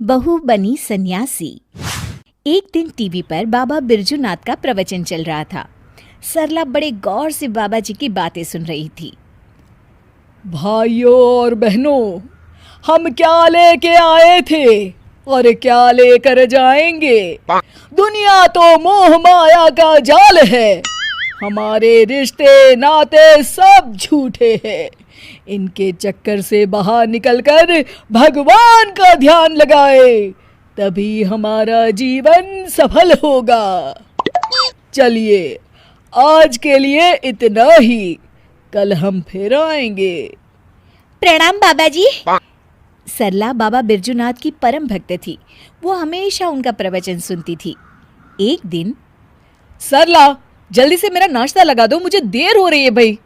बहू बनी सन्यासी। एक दिन टीवी पर बाबा बिरजूनाथ का प्रवचन चल रहा था। सरला बड़े गौर से बाबा जी की बातें सुन रही थी। भाइयों और बहनों, हम क्या लेके आए थे और क्या लेकर जाएंगे। दुनिया तो मोह माया का जाल है। हमारे रिश्ते नाते सब झूठे हैं। इनके चक्कर से बाहर निकलकर भगवान का ध्यान लगाए, तभी हमारा जीवन सफल होगा। चलिए, आज के लिए इतना ही, कल हम फिर आएंगे। प्रणाम बाबा जी। सरला बाबा बिरजूनाथ की परम भक्त थी। वो हमेशा उनका प्रवचन सुनती थी। एक दिन, सरला, जल्दी से मेरा नाश्ता लगा दो, मुझे देर हो रही है भाई।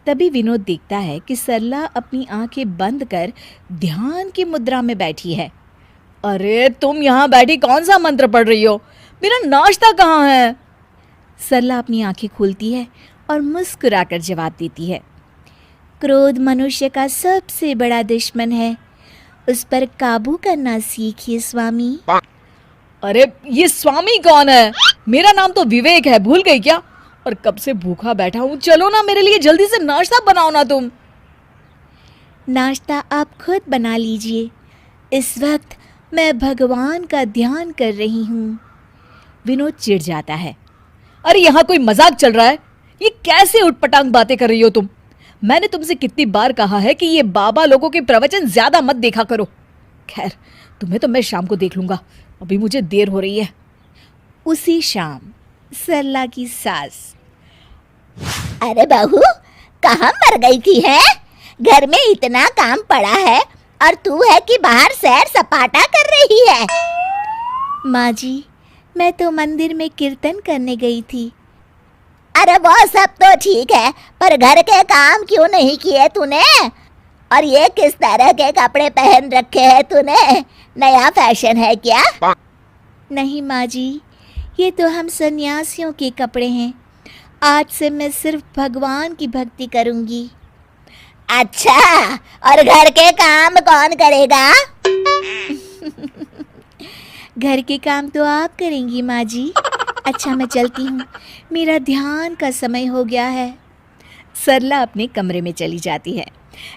तभी विनोद देखता है कि सरला अपनी आंखें बंद कर ध्यान की मुद्रा में बैठी है। अरे तुम यहाँ बैठी कौन सा मंत्र पढ़ रही हो? मेरा नाश्ता कहाँ है? सरला अपनी आंखें खोलती है और मुस्कुराकर जवाब देती है, क्रोध मनुष्य का सबसे बड़ा दुश्मन है, उस पर काबू करना सीखिए स्वामी। अरे ये स्वामी कौन है? मेरा नाम तो विवेक है, भूल गई क्या? और कब से भूखा बैठा हूँ, चलो ना मेरे लिए जल्दी से नाश्ता बनाओ ना तुम। नाश्ता आप खुद बना लीजिए, इस वक्त मैं भगवान का ध्यान कर रही हूँ। विनोद चिढ़ जाता है। अरे यहाँ कोई मजाक चल रहा है? ये कैसे उटपटांग बातें कर रही हो तुम? मैंने तुमसे कितनी बार कहा है कि ये बाबा लोगों के प्रवचन ज्यादा मत देखा करो। खैर, तुम्हें तो मैं शाम को देख लूंगा, अभी मुझे देर हो रही है। उसी शाम सरला की सास, अरे बहू, कहाँ मर गई थी है? घर में इतना काम पड़ा है और तू है कि बाहर सैर सपाटा कर रही है। माँ जी, मैं तो मंदिर में कीर्तन करने गई थी। अरे वो सब तो ठीक है, पर घर के काम क्यों नहीं किए तूने? और ये किस तरह के कपड़े पहन रखे हैं तूने? नया फैशन है क्या? नहीं माँ जी, ये तो हम सन्यासियों के कपड़े हैं। आज से मैं सिर्फ भगवान की भक्ति करूंगी। अच्छा, और घर के काम कौन करेगा? घर के काम तो आप करेंगी माँ जी। अच्छा, मैं चलती हूँ, मेरा ध्यान का समय हो गया है। सरला अपने कमरे में चली जाती है।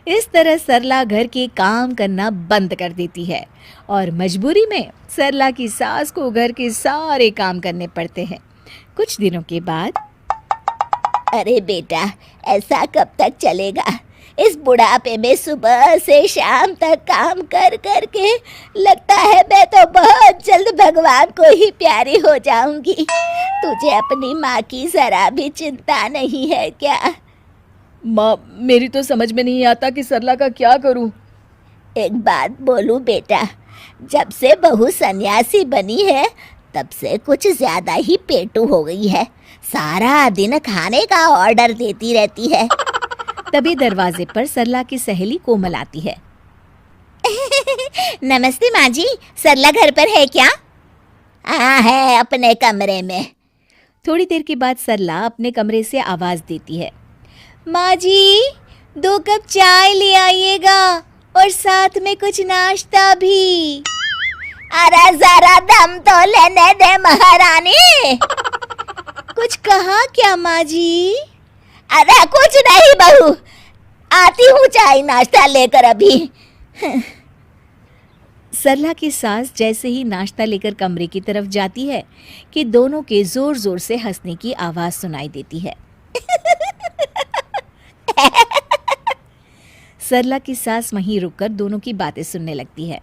इस तरह सरला घर के काम करना बंद कर देती है और मजबूरी में सरला की सास को घर के सारे काम करने पड़ते हैं। कुछ दिनों के बाद, अरे बेटा, ऐसा कब तक चलेगा? इस बुढ़ापे में सुबह से शाम तक काम कर कर के लगता है मैं तो बहुत जल्द भगवान को ही प्यारी हो जाऊंगी। तुझे अपनी माँ की जरा भी चिंता नहीं है क्या? माँ, मेरी तो समझ में नहीं आता कि सरला का क्या करूं। एक बात बोलूं बेटा, जब से बहू सन्यासी बनी है तब से कुछ ज्यादा ही पेटू हो गई है। सारा दिन खाने का ऑर्डर देती रहती है। तभी दरवाजे पर सरला की सहेली कोमल आती है। नमस्ते माँ जी, सरला घर पर है क्या? हाँ, है अपने कमरे में। थोड़ी देर के बाद सरला अपने कमरे से आवाज देती है, माँ जी, 2 कप चाय ले आइएगा और साथ में कुछ नाश्ता भी। अरे जरा दम तो लेने दे महारानी। कुछ कहा क्या माँ जी? अरे कुछ नहीं बहू, आती हूँ चाय नाश्ता लेकर अभी। सरला की सास जैसे ही नाश्ता लेकर कमरे की तरफ जाती है कि दोनों के जोर जोर से हंसने की आवाज सुनाई देती है। सरला की सास वहीं रुककर दोनों की बातें सुनने लगती है।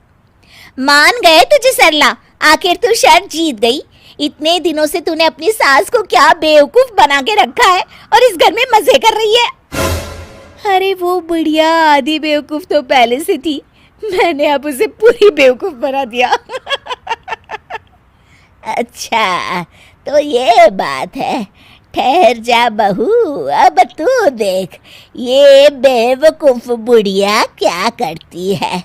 मान गए तुझे सरला, आखिर तू शर्त जीत गई। इतने दिनों से तूने अपनी सास को क्या बेवकूफ बना के रखा है और इस घर में मजे कर रही है। अरे वो बुढ़िया आधी बेवकूफ तो पहले से थी, मैंने अब उसे पूरी बेवकूफ बना दिया। अच्छा, तो ये बात है। ठहर जा बहू, अब तू देख ये बेवकूफ बुढ़िया क्या करती है।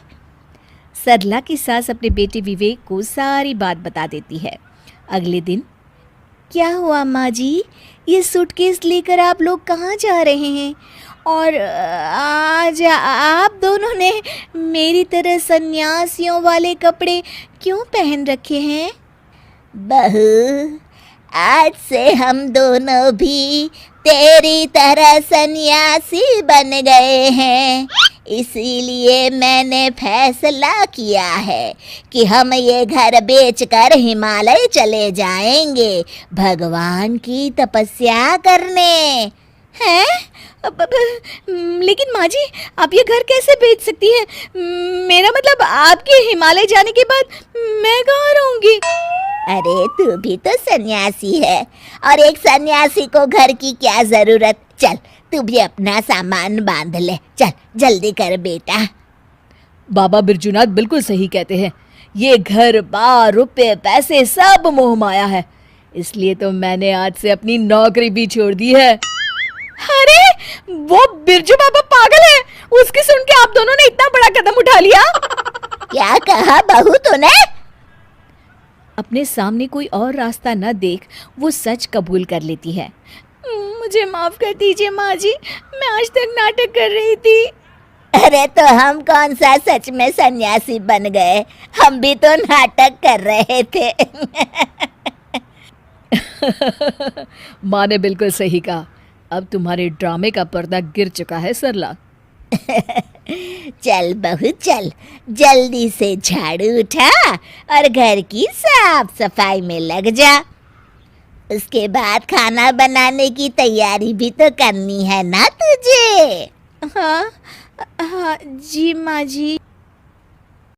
सरला की सास अपने बेटे विवेक को सारी बात बता देती है। अगले दिन, क्या हुआ माँ जी, ये सूटकेस लेकर आप लोग कहाँ जा रहे हैं और आज आप दोनों ने मेरी तरह सन्यासियों वाले कपड़े क्यों पहन रखे हैं? बहू, आज से हम दोनों भी तेरी तरह सन्यासी बन गए हैं। इसीलिए मैंने फैसला किया है कि हम ये घर बेचकर हिमालय चले जाएंगे भगवान की तपस्या करने। हैं? लेकिन माँ जी, आप ये घर कैसे बेच सकती हैं? मेरा मतलब आपके हिमालय जाने के बाद मैं कहाँ रहूँगी? अरे तू भी तो सन्यासी है, और एक सन्यासी को घर की क्या जरूरत। चल तू भी अपना सामान बांध ले, चल जल्दी कर बेटा। बाबा बिरजूनाथ बिल्कुल सही कहते हैं। ये घर बार रुपए पैसे सब मोह माया है, इसलिए तो मैंने आज से अपनी नौकरी भी छोड़ दी है। अरे वो बिरजू बाबा पागल है, उसकी सुन के आप दोनों ने इतना बड़ा कदम उठा लिया। क्या कहा बहू तूने? अपने सामने कोई और रास्ता न देख वो सच कबूल कर लेती है। मुझे माफ कर दीजिए माँ जी, मैं आज तक नाटक कर रही थी। अरे तो हम कौन सा सच में सन्यासी बन गए, हम भी तो नाटक कर रहे थे। माँ ने बिल्कुल सही कहा। अब तुम्हारे ड्रामे का पर्दा गिर चुका है सरला। चल बहू चल, जल्दी से झाड़ू उठा और घर की साफ सफाई में लग जा। उसके बाद खाना बनाने की तैयारी भी तो करनी है ना तुझे। हाँ हाँ जी माँ जी।